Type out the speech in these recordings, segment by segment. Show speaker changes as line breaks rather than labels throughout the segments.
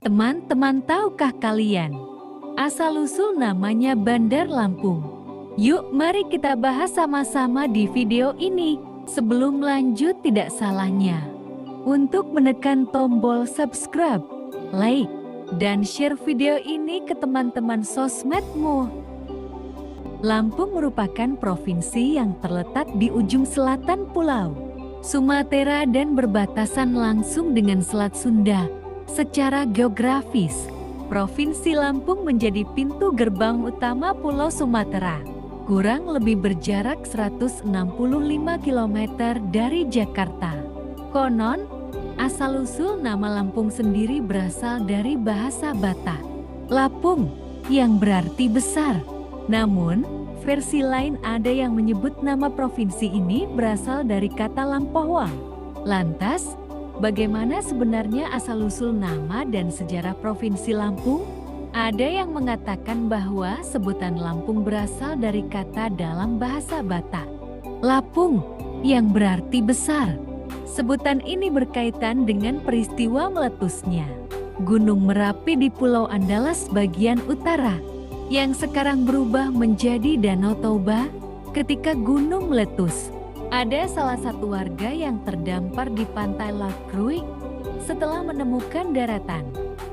Teman-teman, tahukah kalian asal-usul namanya Bandar Lampung? Yuk mari kita bahas sama-sama di video ini. Sebelum lanjut, tidak salahnya untuk menekan tombol subscribe, like, dan share video ini ke teman-teman sosmedmu. Lampung merupakan provinsi yang terletak di ujung selatan Pulau Sumatera dan berbatasan langsung dengan Selat Sunda. Secara geografis, Provinsi Lampung menjadi pintu gerbang utama Pulau Sumatera, kurang lebih berjarak 165 km dari Jakarta. Konon, asal-usul nama Lampung sendiri berasal dari bahasa Batak, Lapung, yang berarti besar. Namun, versi lain ada yang menyebut nama provinsi ini berasal dari kata Lampohwang. Lantas, bagaimana sebenarnya asal-usul nama dan sejarah Provinsi Lampung? Ada yang mengatakan bahwa sebutan Lampung berasal dari kata dalam bahasa Batak, Lapung, yang berarti besar. Sebutan ini berkaitan dengan peristiwa meletusnya Gunung Merapi di Pulau Andalas bagian utara, yang sekarang berubah menjadi Danau Toba ketika gunung meletus. Ada salah satu warga yang terdampar di pantai Lakrui. Setelah menemukan daratan,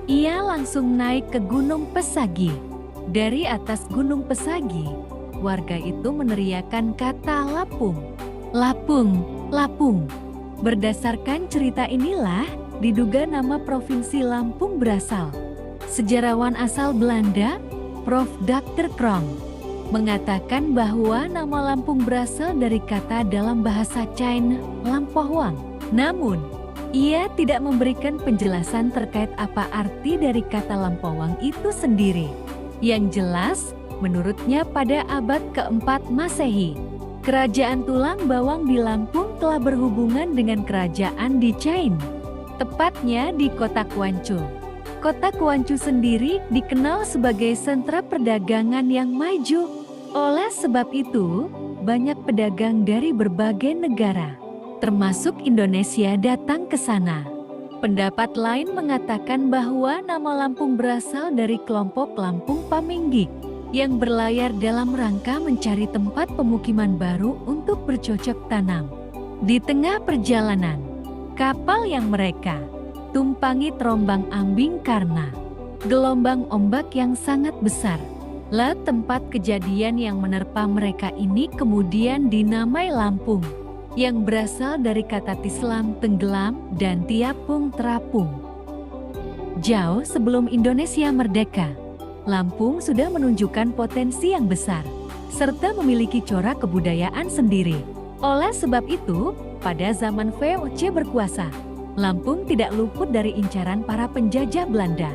ia langsung naik ke Gunung Pesagi. Dari atas Gunung Pesagi, warga itu meneriakkan kata Lapung, Lapung, Lapung. Berdasarkan cerita inilah diduga nama Provinsi Lampung berasal. Sejarawan asal Belanda, Prof. Dr. Krong, mengatakan bahwa nama Lampung berasal dari kata dalam bahasa China, Lampohwang. Namun, ia tidak memberikan penjelasan terkait apa arti dari kata Lampohwang itu sendiri. Yang jelas, menurutnya pada abad keempat Masehi, Kerajaan Tulang Bawang di Lampung telah berhubungan dengan kerajaan di China, tepatnya di kota Kuancu. Kota Kuancu sendiri dikenal sebagai sentra perdagangan yang maju. Oleh sebab itu, banyak pedagang dari berbagai negara, termasuk Indonesia, datang ke sana. Pendapat lain mengatakan bahwa nama Lampung berasal dari kelompok Lampung Paminggik yang berlayar dalam rangka mencari tempat pemukiman baru untuk bercocok tanam. Di tengah perjalanan, kapal yang mereka tumpangi terombang-ambing karena gelombang ombak yang sangat besar. Tempat kejadian yang menerpa mereka ini kemudian dinamai Lampung, yang berasal dari kata tislam tenggelam dan tiapung terapung. Jauh sebelum Indonesia merdeka, Lampung sudah menunjukkan potensi yang besar, serta memiliki corak kebudayaan sendiri. Oleh sebab itu, pada zaman VOC berkuasa, Lampung tidak luput dari incaran para penjajah Belanda.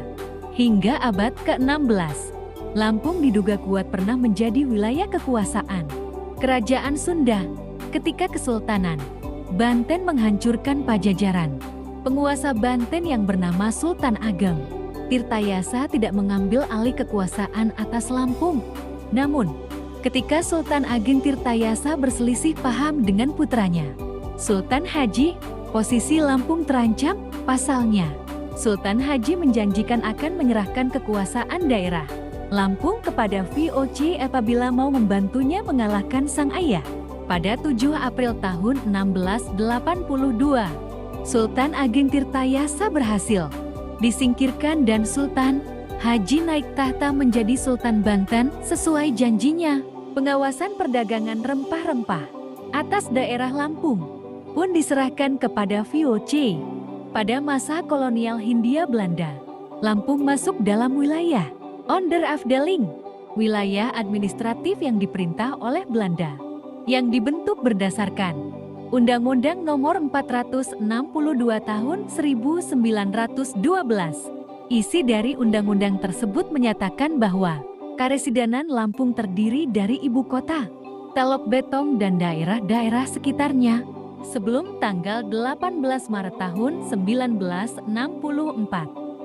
Hingga abad ke-16, Lampung diduga kuat pernah menjadi wilayah kekuasaan Kerajaan Sunda. Ketika Kesultanan Banten menghancurkan Pajajaran, penguasa Banten yang bernama Sultan Ageng Tirtayasa tidak mengambil alih kekuasaan atas Lampung. Namun, ketika Sultan Ageng Tirtayasa berselisih paham dengan putranya, Sultan Haji, posisi Lampung terancam. Pasalnya, Sultan Haji menjanjikan akan menyerahkan kekuasaan daerah Lampung kepada VOC apabila mau membantunya mengalahkan sang ayah. Pada 7 April tahun 1682, Sultan Ageng Tirtayasa berhasil disingkirkan dan Sultan Haji naik tahta menjadi Sultan Banten sesuai janjinya. Pengawasan perdagangan rempah-rempah atas daerah Lampung pun diserahkan kepada VOC. Pada masa kolonial Hindia Belanda, Lampung masuk dalam wilayah Onderafdeling, wilayah administratif yang diperintah oleh Belanda, yang dibentuk berdasarkan Undang-Undang Nomor 462 Tahun 1912. Isi dari undang-undang tersebut menyatakan bahwa Karesidenan Lampung terdiri dari ibu kota, Teluk Betong dan daerah-daerah sekitarnya. Sebelum tanggal 18 Maret tahun 1964,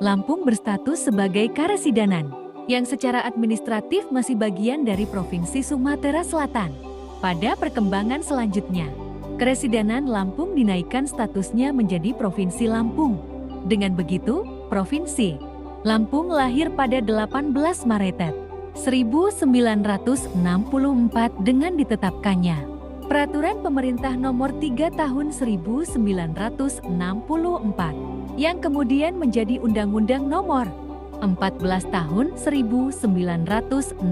Lampung berstatus sebagai Karesidenan, yang secara administratif masih bagian dari Provinsi Sumatera Selatan. Pada perkembangan selanjutnya, Karesidenan Lampung dinaikkan statusnya menjadi Provinsi Lampung. Dengan begitu, provinsi Lampung lahir pada 18 Maret 1964 dengan ditetapkannya Peraturan Pemerintah Nomor 3 Tahun 1964 yang kemudian menjadi Undang-Undang Nomor 14 Tahun 1964.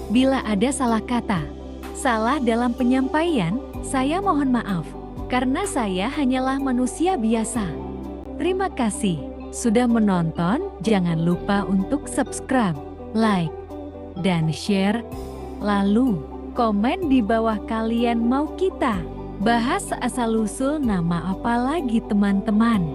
Bila ada salah kata, salah dalam penyampaian, saya mohon maaf, karena saya hanyalah manusia biasa. Terima kasih sudah menonton, jangan lupa untuk subscribe, like, dan share. Lalu, komen di bawah kalian mau kita bahas asal-usul nama apa lagi teman-teman.